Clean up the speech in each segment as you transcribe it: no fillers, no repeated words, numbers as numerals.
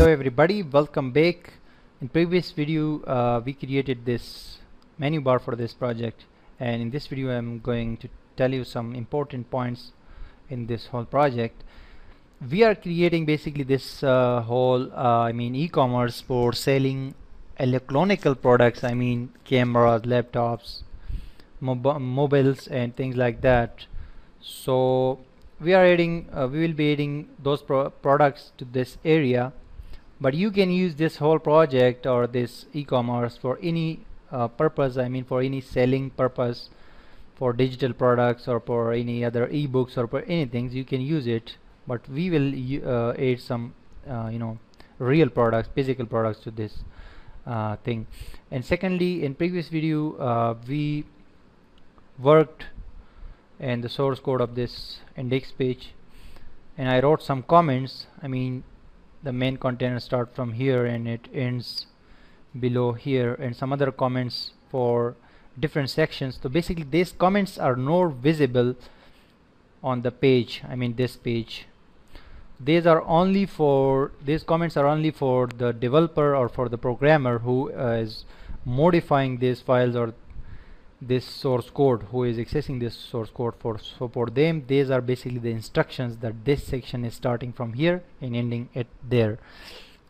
everybody, welcome back. In previous video we created this menu bar for this project, and in this video I'm going to tell you some important points in this whole project. We are creating basically this whole e-commerce for selling electronical products, cameras, laptops, mobiles and things like that. So we will be adding those products to this area, but you can use this whole project or this e-commerce for any purpose. For any selling purpose, for digital products or for any other ebooks or for anything you can use it, but we will add some real products, physical products to this thing. And secondly, in previous video we worked in the source code of this index page, and I wrote some comments. The main container start from here and it ends below here, and some other comments for different sections. So basically these comments are not visible on the page, this page. These comments are only for the developer or for the programmer who is modifying these files or this source code, who is accessing this source code. So for them, these are basically the instructions that this section is starting from here and ending at there.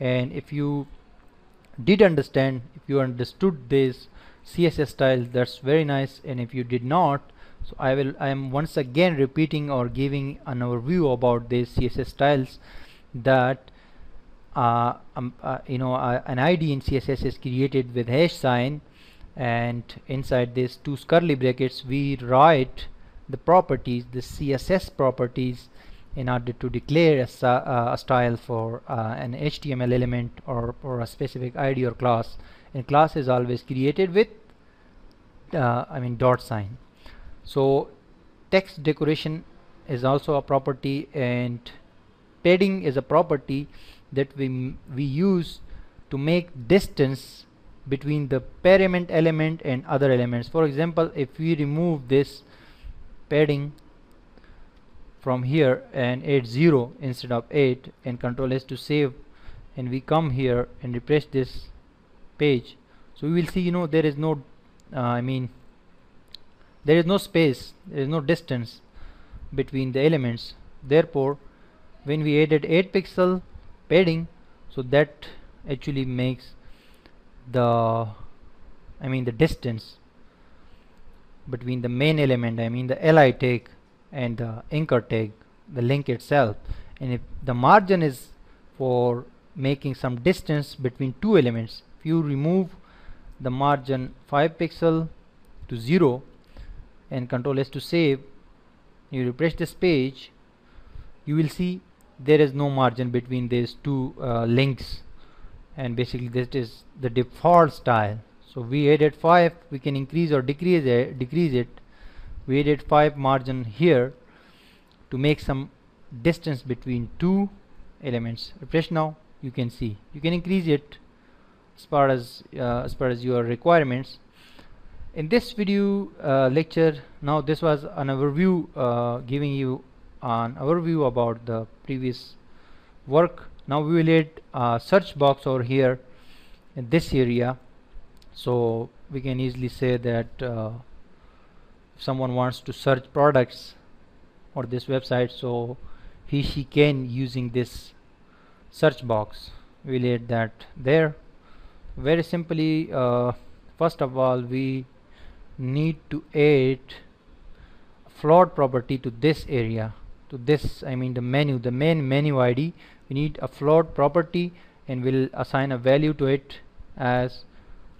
And if you understood this CSS style, that's very nice. And if you did not, so I am once again repeating or giving an overview about these CSS styles, that an ID in CSS is created with hash sign, and inside these two curly brackets we write the properties, the CSS properties, in order to declare a style for an HTML element or a specific ID or class. And class is always created with dot sign. So text decoration is also a property, and padding is a property that we use to make distance between the parent element and other elements. For example, if we remove this padding from here and add 0 instead of 8 and Ctrl S to save, and we come here and refresh this page, so we will see there is no there is no space, there is no distance between the elements. Therefore when we added 8 pixel padding, so that actually makes the distance between the main element, the li tag, and the anchor tag, the link itself. And if the margin is for making some distance between two elements, if you remove the margin 5 pixel to 0 and Ctrl S to save, you refresh this page, you will see there is no margin between these two links. And basically this is the default style. So we added 5, we can increase or decrease it. We added 5 margin here to make some distance between two elements. Refresh now, you can see you can increase it as far as your requirements. In this video lecture, now this was an overview, giving you an overview about the previous work. Now we will add a search box over here in this area, so we can easily say that if someone wants to search products or this website, so she can using this search box. We will add that there. Very simply, first of all we need to add a float property to this area, to this the menu, the main menu ID. We need a float property, and we'll assign a value to it as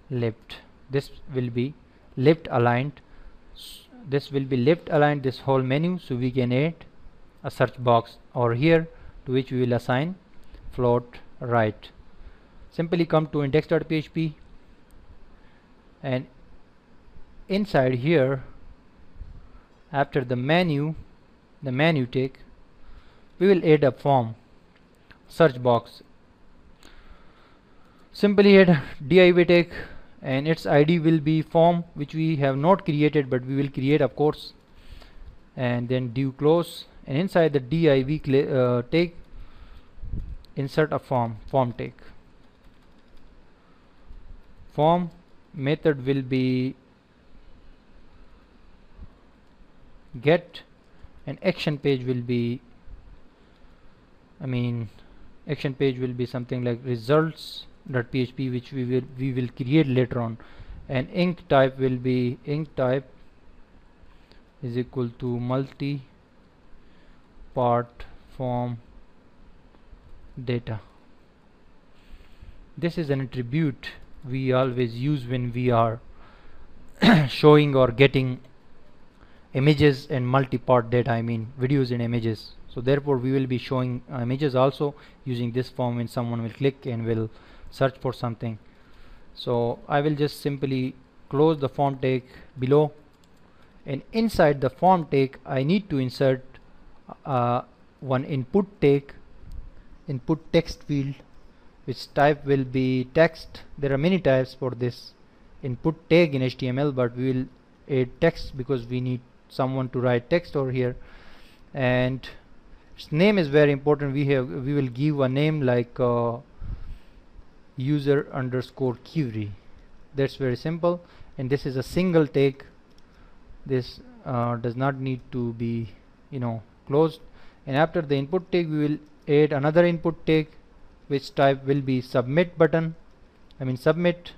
left. This will be left aligned. This will be left aligned, this whole menu. So we can add a search box over here to which we will assign float right. Simply come to index.php, and inside here, after the menu tag, we will add a form search box. Simply add div tag, and its ID will be form, which we have not created but we will create, of course. And then div close, and inside the div tag insert a form tag. Form method will be get, and action page will be, action page will be something like results.php, which we will create later on, and ink type will be ink type is equal to multi part form data. This is an attribute we always use when we are showing or getting images and multi-part data, videos and images. So therefore we will be showing images also using this form when someone will click and will search for something. So I will just simply close the form tag below, and inside the form tag I need to insert one input tag, input text field, which type will be text. There are many types for this input tag in HTML, but we will add text because we need someone to write text over here. And its name is very important. We will give a name like user underscore query. That's very simple, and this is a single tag. This does not need to be closed. And after the input tag we will add another input tag, which type will be submit button, submit,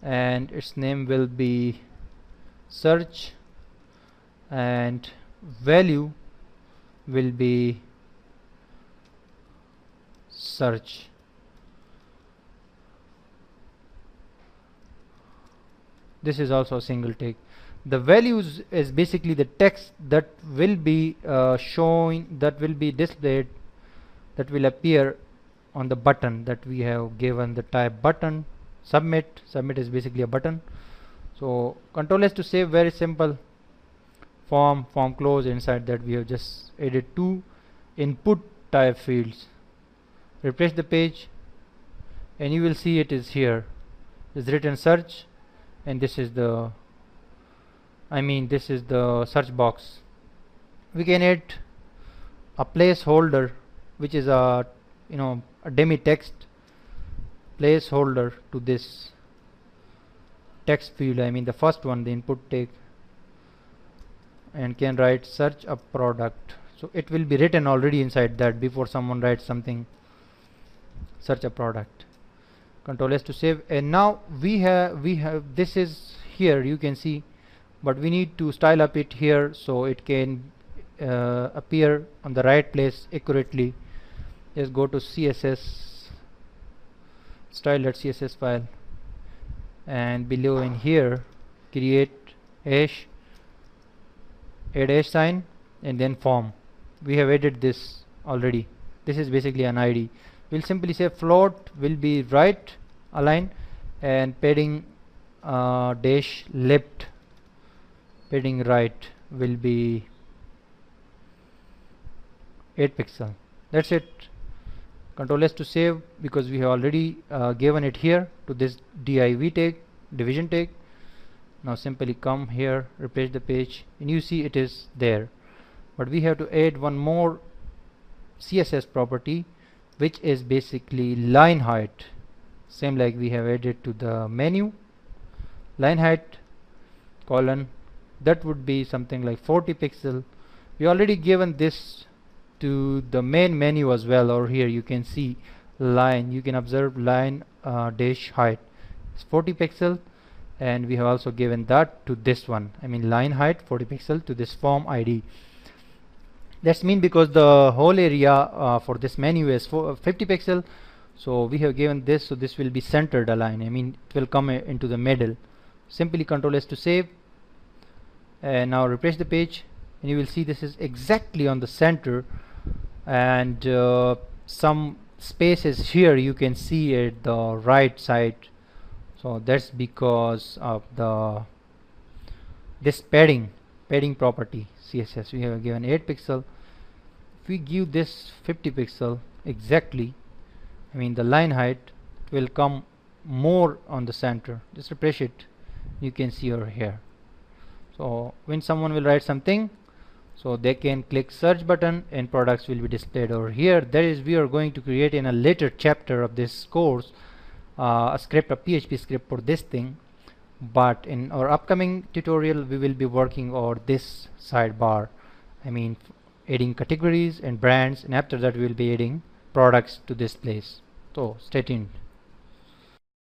and its name will be search, and value will be search. This is also a single tag. The values is basically the text that will be showing, that will be displayed, that will appear on the button that we have given the type button. Submit is basically a button. So Control S to save, very simple. Form close. Inside that we have just added two input type fields. Refresh the page and you will see it is here. It's written search, and this is the search box. We can add a placeholder, which is a dummy text placeholder to this text field, the first one, the input tag, and can write search a product. So it will be written already inside that before someone writes something, search a product. Control S to save. And now we have this is here, you can see, but we need to style up it here so it can appear on the right place accurately. Just go to CSS style.css file, and below in here create hash, add hash sign, and then form. We have added this already. This is basically an ID. We'll simply say float will be right align, and padding dash left, padding right will be 8 pixel. That's it. Control S to save, because we have already given it here to this div tag, division tag. Now simply come here, refresh the page, and you see it is there. But we have to add one more CSS property, which is basically line height. Same like we have added to the menu. Line height colon, that would be something like 40 pixel. We already given this to the main menu as well. Over here you can see line, you can observe line dash height, it's 40 pixel, and we have also given that to this one, line height 40 pixel to this form ID. That's mean because the whole area for this menu is 50 pixel, so we have given this, so this will be centered align, it will come into the middle. Simply Control S to save, and now refresh the page, and you will see this is exactly on the center, and some spaces here you can see at the right side. So that's because of this padding property CSS. We have given 8 pixel. If we give this 50 pixel exactly, the line height will come more on the center. Just refresh it, you can see over here. So when someone will write something, so they can click search button and products will be displayed over here. That is, we are going to create in a later chapter of this course a script, a PHP script for this thing, but in our upcoming tutorial we will be working on this sidebar. I mean, adding categories and brands, and after that we will be adding products to this place. So stay tuned.